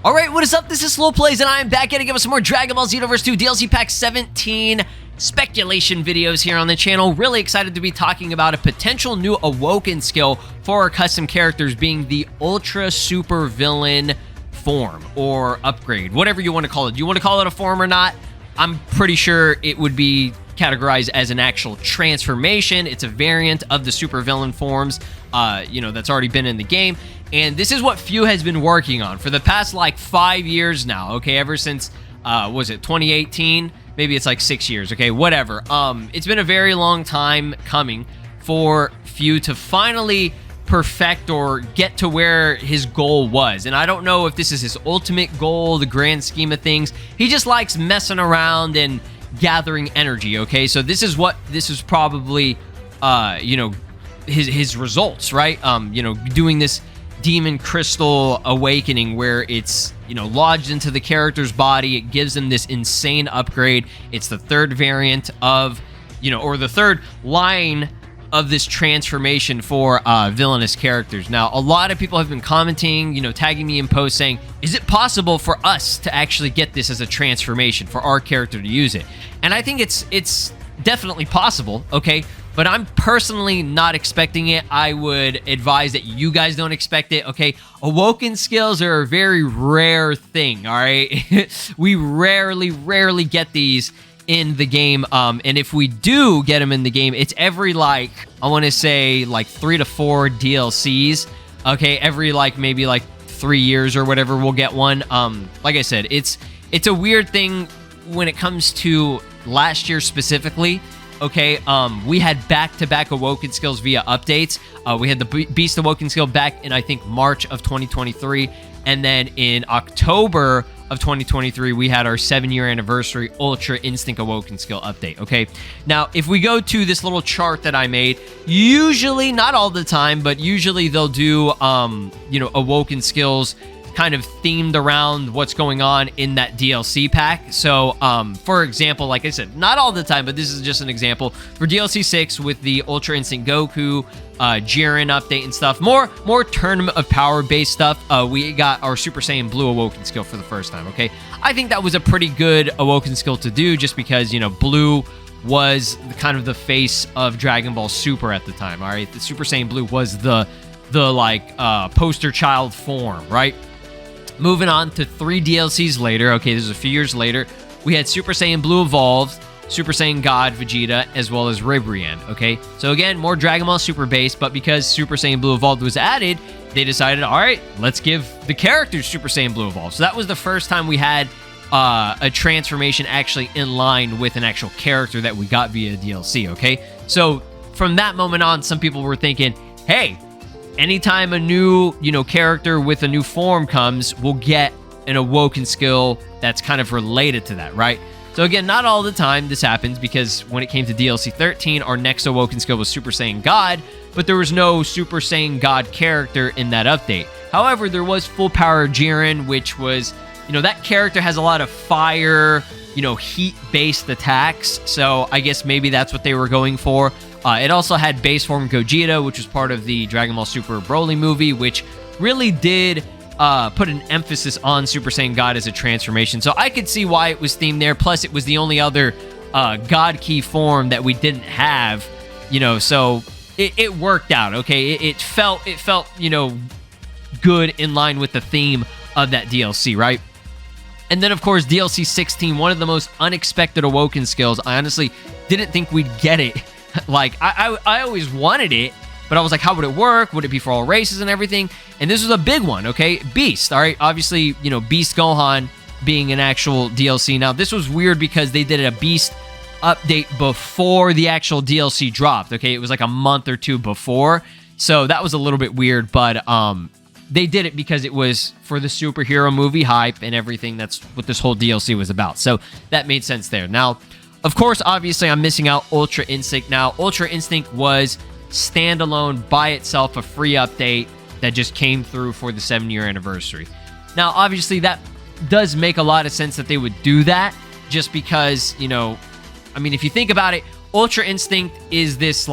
Alright, what is up? This is Slow Plays, and I am back to give us some more Dragon Ball Xenoverse 2 DLC Pack 17 speculation videos here on the channel. Really excited to be talking about a potential new Awoken skill for our custom characters, being the Ultra Super Villain form or upgrade, whatever you want to call it. Do you want to call it a form or not? I'm pretty sure it would be categorized as an actual transformation. It's a variant of the super villain forms, that's already been in the game. And this is what Few has been working on for the past like 5 years now. Okay, ever since was it 2018? Maybe it's like 6 years. Okay, whatever. It's been a very long time coming for Few to finally perfect or get to where his goal was. And I don't know if this is his ultimate goal, the grand scheme of things. He just likes messing around and gathering energy. Okay, so this is probably his results, right? Doing this demon crystal awakening where it's lodged into the character's body. It gives them this insane upgrade. It's the third variant of or the third line of this transformation for villainous characters. Now, a lot of people have been commenting, tagging me in posts saying, is it possible for us to actually get this as a transformation for our character to use it? And I think it's definitely possible, okay? But I'm personally not expecting it. I would advise that you guys don't expect it, okay? Awoken skills are a very rare thing, all right? We rarely get these in the game, and if we do get them in the game, it's every I want to say 3 to 4 DLCs, okay? Every maybe 3 years or whatever, we'll get one. Like I said, it's a weird thing when it comes to last year specifically. Okay, we had back-to-back Awoken skills via updates. We had the Beast Awoken skill back in, I think, March of 2023. And then in October of 2023, we had our 7-year anniversary Ultra Instinct Awoken skill update, okay? Now, if we go to this little chart that I made, usually, not all the time, but usually they'll do, Awoken skills kind of themed around what's going on in that DLC pack. So, for example, like I said, not all the time, but this is just an example. For DLC 6 with the Ultra Instinct Goku, Jiren update and stuff, more Tournament of Power based stuff, we got our Super Saiyan Blue Awoken skill for the first time, okay? I think that was a pretty good Awoken skill to do just because, Blue was kind of the face of Dragon Ball Super at the time, all right? The Super Saiyan Blue was the poster child form, right? Moving on to 3 DLCs later, okay, this is a few years later, we had Super Saiyan Blue Evolved, Super Saiyan God Vegeta, as well as Ribrian, okay? So again, more Dragon Ball Super base, but because Super Saiyan Blue Evolved was added, they decided, all right, let's give the characters Super Saiyan Blue Evolved. So that was the first time we had a transformation actually in line with an actual character that we got via DLC, okay? So from that moment on, some people were thinking, hey, anytime a new, character with a new form comes, we'll get an Awoken skill that's kind of related to that, right? So again, not all the time this happens, because when it came to DLC 13, our next Awoken skill was Super Saiyan God, but there was no Super Saiyan God character in that update. However, there was Full Power Jiren, which was, that character has a lot of fire, heat-based attacks, so I guess maybe that's what they were going for. It also had base form Gogeta, which was part of the Dragon Ball Super Broly movie, which really did put an emphasis on Super Saiyan God as a transformation. So I could see why it was themed there. Plus, it was the only other God Key form that we didn't have, so it worked out, okay? It felt, good in line with the theme of that DLC, right? And then, of course, DLC 16, one of the most unexpected Awoken skills. I honestly didn't think we'd get it. I always wanted it, but I was like, how would it work? Would it be for all races and everything? And this was a big one, okay? Beast, all right? Obviously, Beast Gohan being an actual DLC. Now, this was weird because they did a Beast update before the actual DLC dropped, okay? It was like a month or 2 before. So that was a little bit weird, but they did it because it was for the superhero movie hype and everything. That's what this whole DLC was about. So that made sense there. Now, of course, obviously, I'm missing out Ultra Instinct. Now, Ultra Instinct was standalone by itself, a free update that just came through for the 7-year anniversary. Now, obviously, that does make a lot of sense that they would do that, just because, if you think about it, Ultra Instinct is this,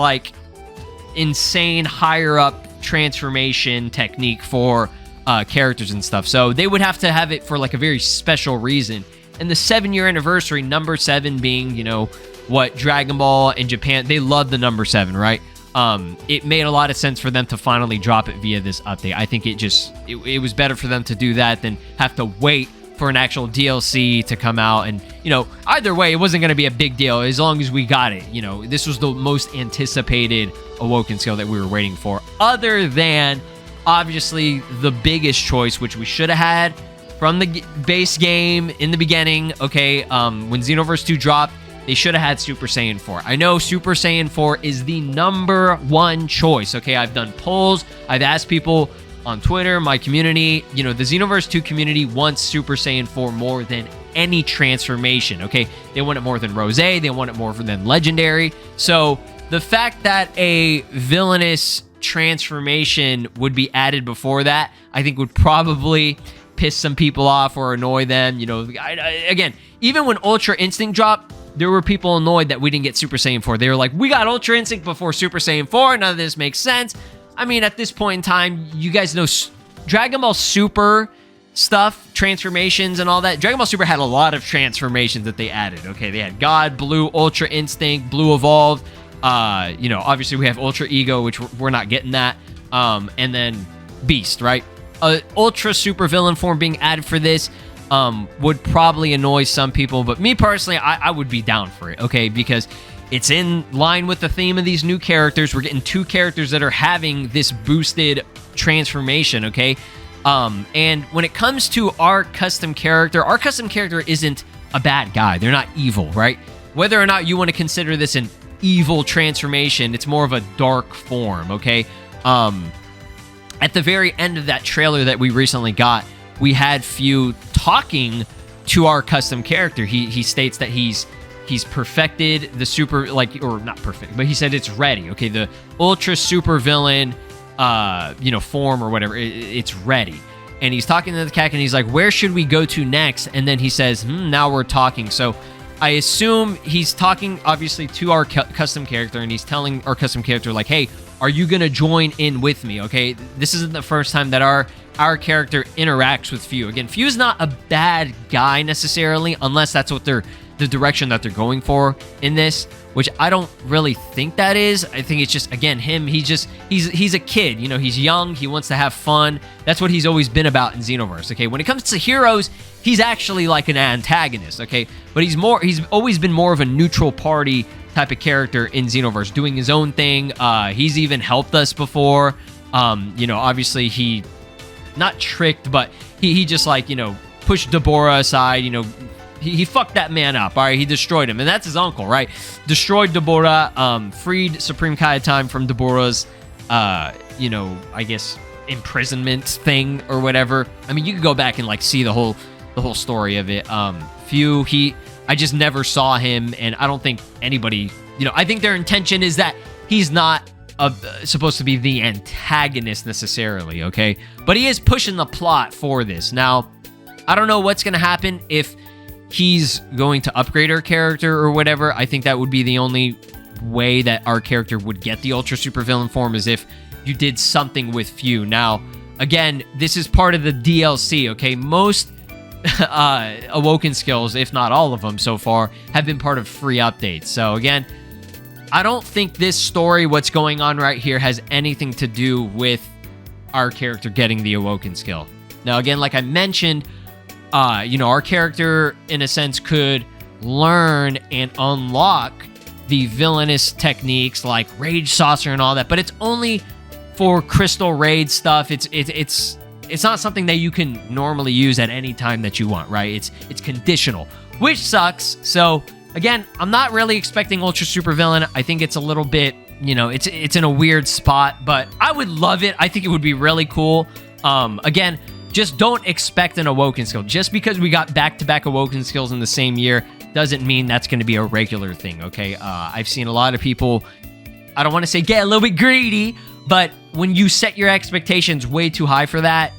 insane higher up transformation technique for characters and stuff. So they would have to have it for like a very special reason. And the 7-year anniversary, number 7 being, you know, what Dragon Ball in Japan, they love the number 7, right? It made a lot of sense for them to finally drop it via this update. I think it was better for them to do that than have to wait for an actual DLC to come out. And, you know, either way, it wasn't going to be a big deal as long as we got it. You know, this was the most anticipated Awoken skill that we were waiting for, other than obviously the biggest choice, which we should have had from the base game in the beginning. Okay, when Xenoverse 2 dropped, they should have had Super Saiyan 4. I know Super Saiyan 4 is the number 1 choice. Okay, I've done polls. I've asked people on Twitter, my community. You know, the Xenoverse 2 community wants Super Saiyan 4 more than any transformation. Okay, they want it more than Rose. They want it more than Legendary. So the fact that a villainous transformation would be added before that, I think would probably piss some people off or annoy them. You know, again, even when Ultra Instinct dropped, there were people annoyed that we didn't get Super Saiyan 4. They were like, we got Ultra Instinct before Super Saiyan 4. None of this makes sense. I mean, at this point in time, you guys know Dragon Ball Super stuff, transformations and all that. Dragon Ball Super had a lot of transformations that they added. Okay, they had God, Blue, Ultra Instinct, Blue Evolved. You know, obviously we have Ultra Ego, which we're not getting that. And then Beast, right? Ultra Super Villain form being added for this would probably annoy some people, but me personally, I would be down for it, okay? Because it's in line with the theme of these new characters. We're getting 2 characters that are having this boosted transformation, okay? And when it comes to our custom character isn't a bad guy. They're not evil, right? Whether or not you want to consider this an evil transformation, it's more of a dark form, okay? At the very end of that trailer that we recently got, we had Few talking to our custom character. He states that he's perfected the super, like, or not perfect, but he said it's ready. Okay, the ultra super villain, you know, form or whatever, it's ready. And he's talking to the CAC, and he's like, where should we go to next? And then he says, now we're talking. So I assume he's talking, obviously, to our custom character, and he's telling our custom character, like, hey, are you going to join in with me, okay? This isn't the first time that our character interacts with Few. Again, Few's not a bad guy necessarily, unless that's what the direction that they're going for in this, which I don't really think that is. I think it's just, again, him, he's a kid, you know, he's young, he wants to have fun. That's what he's always been about in Xenoverse, okay? When it comes to heroes, he's actually like an antagonist, okay? But he's always been more of a neutral party type of character in Xenoverse, doing his own thing. He's even helped us before. You know, obviously he not tricked, but he just, like, you know, pushed Deborah aside, you know, he fucked that man up, all right? He destroyed him, and that's his uncle, right? Destroyed Deborah, freed Supreme Kaiotime from Deborah's, you know, I guess, imprisonment thing or whatever. I mean, you could go back and, like, see the whole story of it. Few, I just never saw him, and I don't think anybody, you know, I think their intention is that he's not supposed to be the antagonist necessarily, okay? But he is pushing the plot for this. Now, I don't know what's going to happen if he's going to upgrade our character or whatever. I think that would be the only way that our character would get the Ultra Super Villain form, is if you did something with Few. Now, again, this is part of the DLC, okay? Most Awoken skills, if not all of them so far, have been part of free updates. So again, I don't think this story, what's going on right here, has anything to do with our character getting the Awoken skill. Now, again, like I mentioned, you know, our character, in a sense, could learn and unlock the villainous techniques like Rage Saucer and all that, but it's only for Crystal Raid stuff. It's not something that you can normally use at any time that you want, right? It's conditional, which sucks. So again, I'm not really expecting Ultra Super Villain. I think it's a little bit, you know, it's in a weird spot, but I would love it. I think it would be really cool. Again, just don't expect an Awoken skill. Just because we got back-to-back Awoken skills in the same year doesn't mean that's going to be a regular thing, okay? I've seen a lot of people, I don't want to say get a little bit greedy, but when you set your expectations way too high for that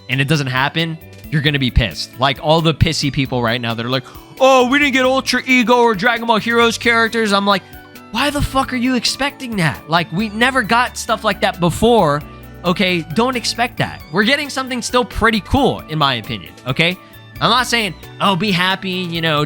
and it doesn't happen, you're going to be pissed. Like all the pissy people right now that are like, oh, we didn't get Ultra Ego or Dragon Ball Heroes characters. I'm like, why the fuck are you expecting that? Like, we never got stuff like that before. okay, don't expect that. We're getting something still pretty cool, in my opinion, okay? I'm not saying, oh, be happy, you know,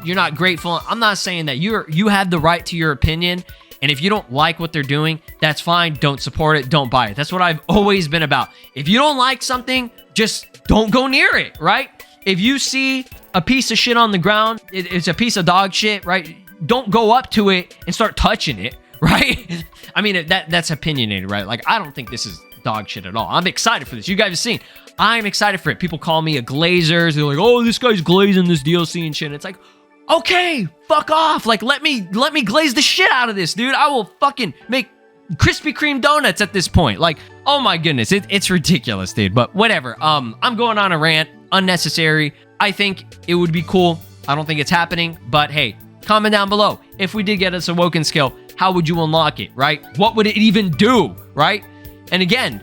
you're not grateful. I'm not saying that. You have the right to your opinion, and if you don't like what they're doing, that's fine. Don't support it. Don't buy it. That's what I've always been about. If you don't like something, just don't go near it, right? If you see a piece of shit on the ground, it's a piece of dog shit, right? Don't go up to it and start touching it, right? I mean, that's opinionated, right? Like, I don't think this is dog shit at all. I'm excited for this. You guys have seen. I'm excited for it. People call me a glazer. They're like, oh, this guy's glazing this DLC and shit. And it's like, okay, fuck off. Like, let me glaze the shit out of this, dude. I will fucking make Krispy Kreme donuts at this point. Like, oh my goodness, it's ridiculous, dude. But whatever. I'm going on a rant. Unnecessary. I think it would be cool. I don't think it's happening. But hey, comment down below. If we did get us Awoken skill, how would you unlock it, right? What would it even do, right? And again,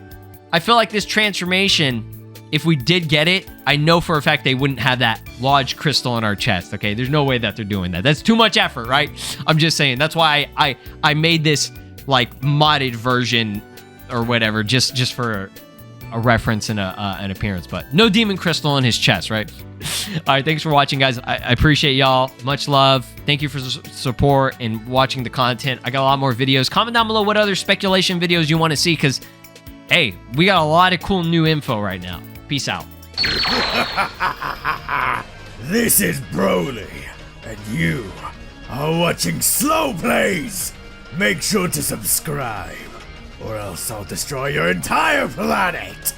I feel like this transformation, if we did get it, I know for a fact they wouldn't have that large crystal in our chest, okay? There's no way that they're doing that. That's too much effort, right? I'm just saying. That's why I made this, like, modded version or whatever, just for a reference and an appearance. But no demon crystal in his chest, right? All right, thanks for watching, guys. I appreciate y'all. Much love. Thank you for support and watching the content. I got a lot more videos. Comment down below what other speculation videos you want to see, because, hey, we got a lot of cool new info right now. Peace out. This is Broly, and you are watching Slow Plays. Make sure to subscribe, or else I'll destroy your entire planet.